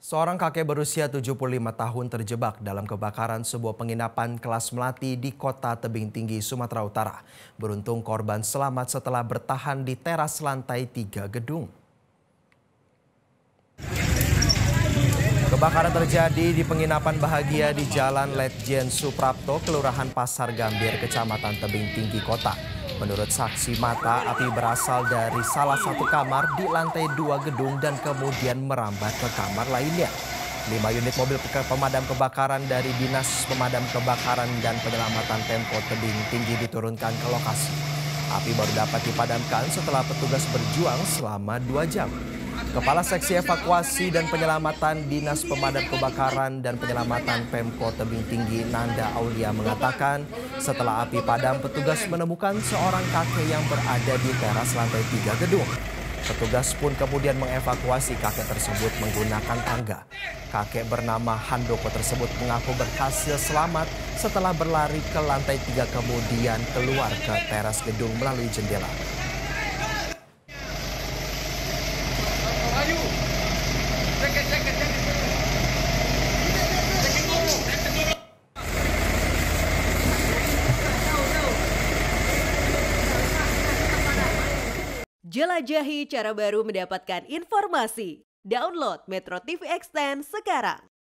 Seorang kakek berusia 75 tahun terjebak dalam kebakaran sebuah penginapan kelas melati di kota Tebing Tinggi, Sumatera Utara. Beruntung korban selamat setelah bertahan di teras lantai 3 gedung. Kebakaran terjadi di penginapan Bahagia di Jalan Letjen Suprapto, Kelurahan Pasar Gambir, Kecamatan Tebing Tinggi, Kota. Menurut saksi mata, api berasal dari salah satu kamar di lantai 2 gedung dan kemudian merambat ke kamar lainnya. 5 unit mobil pemadam kebakaran dari Dinas Pemadam Kebakaran dan Penyelamatan Pemkot Tebing Tinggi diturunkan ke lokasi. Api baru dapat dipadamkan setelah petugas berjuang selama 2 jam. Kepala Seksi Evakuasi dan Penyelamatan Dinas Pemadam Kebakaran dan Penyelamatan Pemkot Tebing Tinggi, Nanda Aulia, mengatakan setelah api padam, petugas menemukan seorang kakek yang berada di teras lantai 3 gedung. Petugas pun kemudian mengevakuasi kakek tersebut menggunakan tangga. Kakek bernama Handoko tersebut mengaku berhasil selamat setelah berlari ke lantai 3 kemudian keluar ke teras gedung melalui jendela. Jelajahi cara baru mendapatkan informasi. Download Metro TV Extend sekarang.